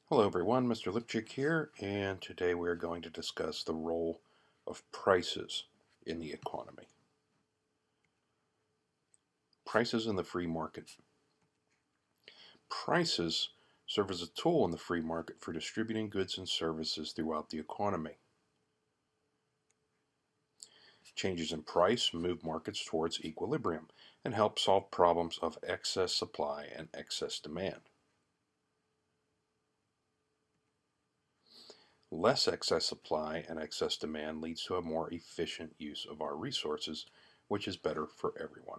Hello everyone, Mr. Lipchick here, and today we are going to discuss the role of prices in the economy. Prices in the free market. Prices serve as a tool in the free market for distributing goods and services throughout the economy. Changes in price move markets towards equilibrium and help solve problems of excess supply and excess demand. Less excess supply and excess demand leads to a more efficient use of our resources, which is better for everyone.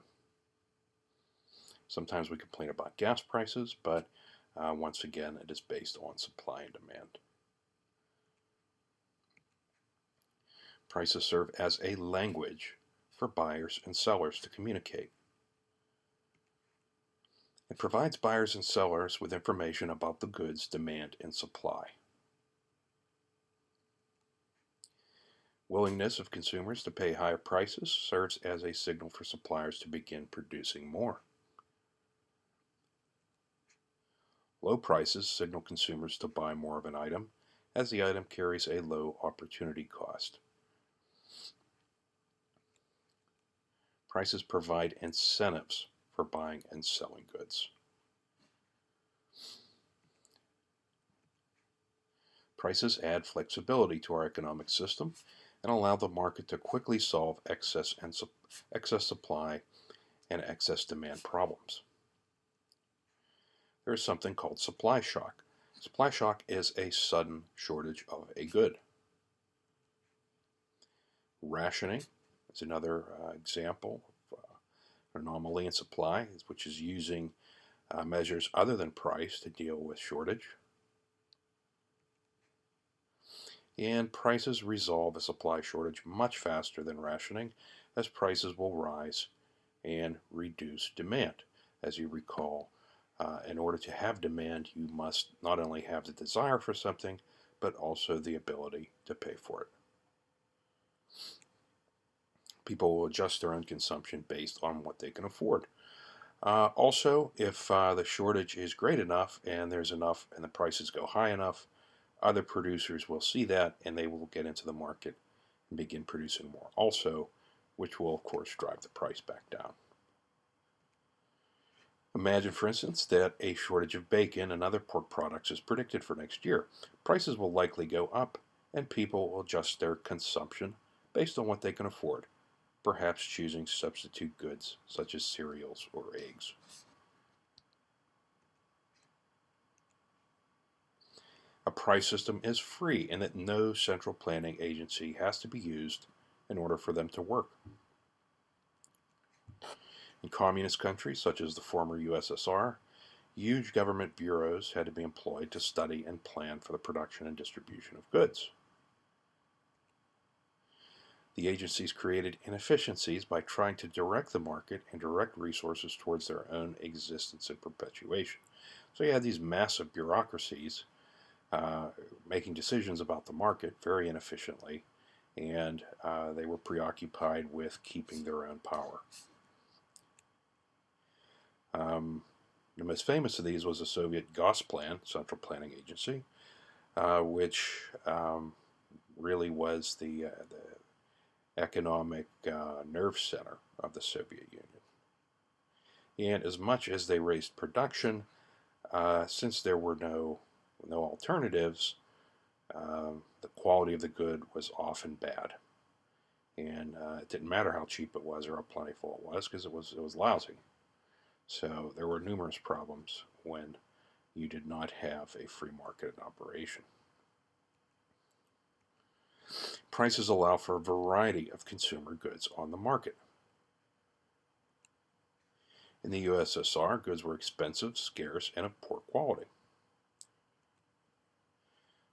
Sometimes we complain about gas prices, but once again, it is based on supply and demand. Prices serve as a language for buyers and sellers to communicate. It provides buyers and sellers with information about the goods, demand, and supply. Willingness of consumers to pay higher prices serves as a signal for suppliers to begin producing more. Low prices signal consumers to buy more of an item, as the item carries a low opportunity cost. Prices provide incentives for buying and selling goods. Prices add flexibility to our economic system and allow the market to quickly solve excess supply and excess demand problems. There is something called supply shock. Supply shock is a sudden shortage of a good. Rationing is another example of anomaly in supply, which is using measures other than price to deal with shortage. And prices resolve a supply shortage much faster than rationing, as prices will rise and reduce demand. As you recall, in order to have demand, you must not only have the desire for something, but also the ability to pay for it. People will adjust their own consumption based on what they can afford. Also, if the shortage is great enough and there's enough and the prices go high enough, other producers will see that and they will get into the market and begin producing more also, which will of course drive the price back down. Imagine, for instance, that a shortage of bacon and other pork products is predicted for next year. Prices will likely go up and people will adjust their consumption based on what they can afford, perhaps choosing substitute goods such as cereals or eggs. A price system is free in that no central planning agency has to be used in order for them to work. In communist countries such as the former USSR, huge government bureaus had to be employed to study and plan for the production and distribution of goods. The agencies created inefficiencies by trying to direct the market and direct resources towards their own existence and perpetuation. So you had these massive bureaucracies making decisions about the market very inefficiently, and they were preoccupied with keeping their own power. The most famous of these was the Soviet Gosplan, Central Planning Agency, which really was the economic nerve center of the Soviet Union. And as much as they raised production, since there were no alternatives, the quality of the good was often bad, and it didn't matter how cheap it was or how plentiful it was because it was lousy. So there were numerous problems when you did not have a free market in operation. Prices allow for a variety of consumer goods on the market. In the USSR, goods were expensive, scarce, and of poor quality.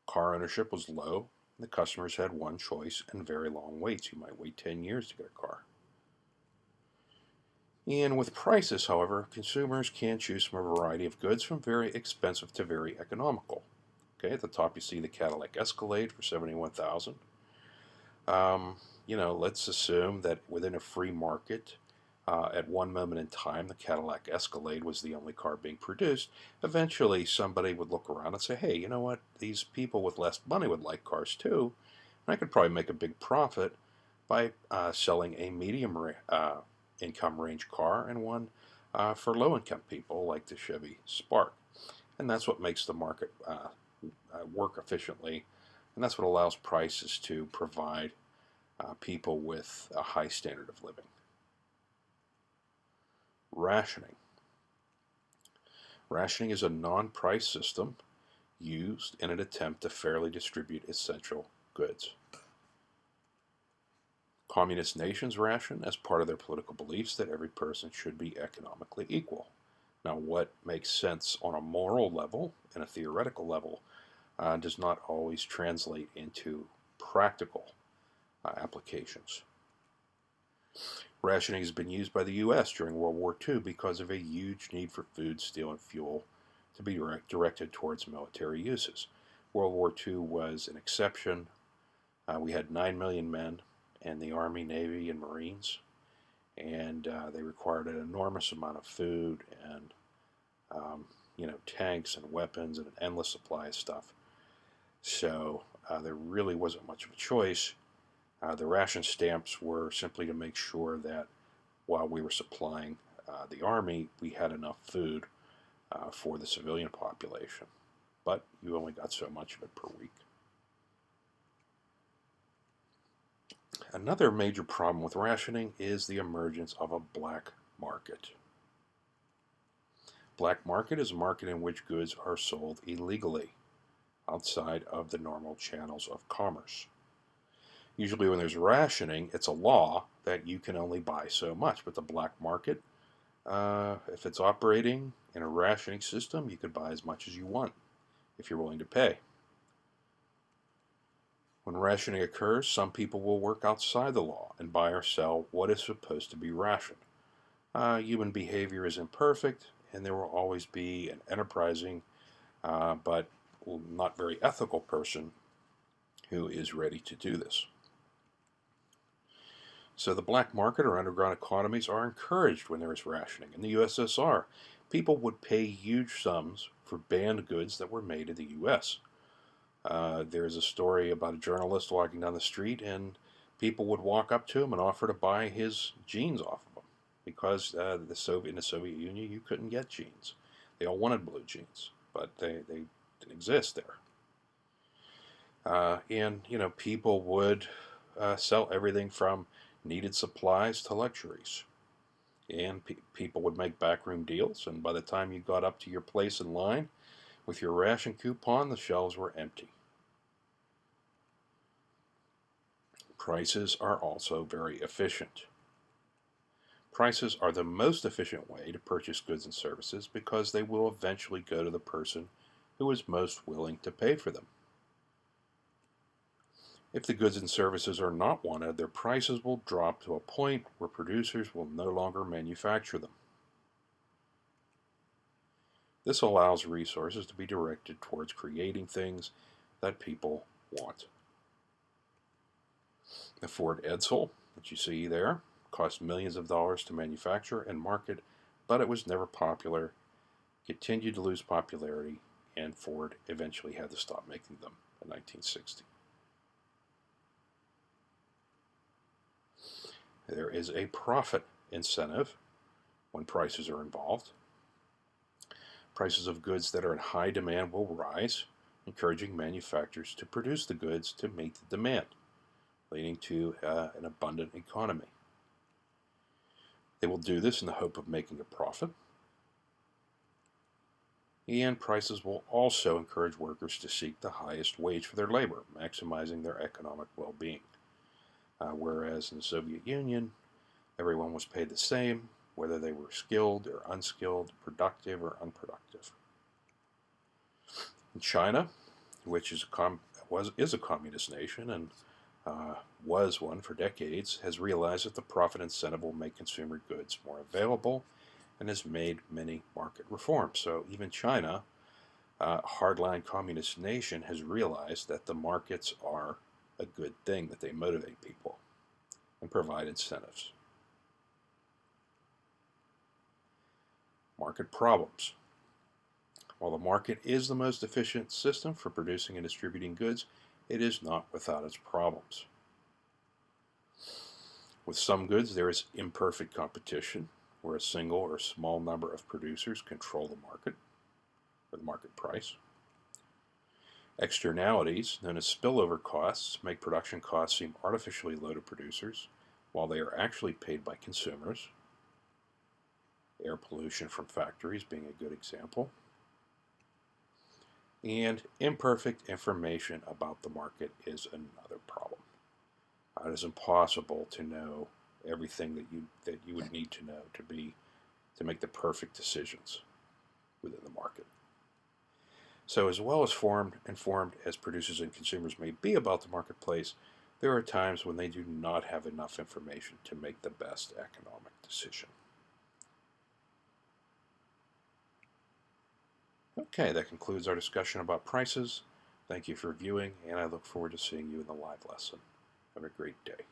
Car ownership was low, and the customers had one choice and very long waits. You might wait 10 years to get a car. And with prices, however, consumers can choose from a variety of goods from very expensive to very economical. Okay, at the top you see the Cadillac Escalade for $71,000. Let's assume that within a free market, At one moment in time, the Cadillac Escalade was the only car being produced. Eventually, somebody would look around and say, hey, you know what? These people with less money would like cars too. And I could probably make a big profit by selling a medium income range car and one for low income people like the Chevy Spark. And that's what makes the market work efficiently. And that's what allows prices to provide people with a high standard of living. Rationing. Rationing is a non-price system used in an attempt to fairly distribute essential goods. Communist nations ration as part of their political beliefs that every person should be economically equal. Now, what makes sense on a moral level and a theoretical level does not always translate into practical applications. Rationing has been used by the U.S. during World War II because of a huge need for food, steel, and fuel to be directed towards military uses. World War II was an exception. We had 9 million men in the Army, Navy, and Marines, and they required an enormous amount of food and tanks and weapons and an endless supply of stuff. So there really wasn't much of a choice. The ration stamps were simply to make sure that while we were supplying the Army, we had enough food for the civilian population. But you only got so much of it per week. Another major problem with rationing is the emergence of a black market. Black market is a market in which goods are sold illegally outside of the normal channels of commerce. Usually when there's rationing, it's a law that you can only buy so much. But the black market, if it's operating in a rationing system, you could buy as much as you want if you're willing to pay. When rationing occurs, some people will work outside the law and buy or sell what is supposed to be rationed. Human behavior is imperfect, and there will always be an enterprising but not very ethical person who is ready to do this. So the black market or underground economies are encouraged when there is rationing. In the USSR, people would pay huge sums for banned goods that were made in the U.S. There's a story about a journalist walking down the street, and people would walk up to him and offer to buy his jeans off of him because in the Soviet Union you couldn't get jeans. They all wanted blue jeans, but they didn't exist there. And people would sell everything from needed supplies to luxuries. And people would make backroom deals, and by the time you got up to your place in line with your ration coupon, the shelves were empty. Prices are also very efficient. Prices are the most efficient way to purchase goods and services because they will eventually go to the person who is most willing to pay for them. If the goods and services are not wanted, their prices will drop to a point where producers will no longer manufacture them. This allows resources to be directed towards creating things that people want. The Ford Edsel, which you see there, cost millions of dollars to manufacture and market, but it was never popular, continued to lose popularity, and Ford eventually had to stop making them in 1960. There is a profit incentive when prices are involved. Prices of goods that are in high demand will rise, encouraging manufacturers to produce the goods to meet the demand, leading to an abundant economy. They will do this in the hope of making a profit. And prices will also encourage workers to seek the highest wage for their labor, maximizing their economic well-being. Whereas in the Soviet Union, everyone was paid the same, whether they were skilled or unskilled, productive or unproductive. In China, which is a communist nation and was one for decades, has realized that the profit incentive will make consumer goods more available and has made many market reforms. So even China, a hardline communist nation, has realized that the markets are a good thing, that they motivate people and provide incentives. Market problems. While the market is the most efficient system for producing and distributing goods, it is not without its problems. With some goods, there is imperfect competition, where a single or small number of producers control the market, or the market price. Externalities, known as spillover costs, make production costs seem artificially low to producers, while they are actually paid by consumers. Air pollution from factories being a good example. And imperfect information about the market is another problem. It is impossible to know everything that you would need to know to make the perfect decisions within the market. So as well as informed as producers and consumers may be about the marketplace, there are times when they do not have enough information to make the best economic decision. Okay, that concludes our discussion about prices. Thank you for viewing, and I look forward to seeing you in the live lesson. Have a great day.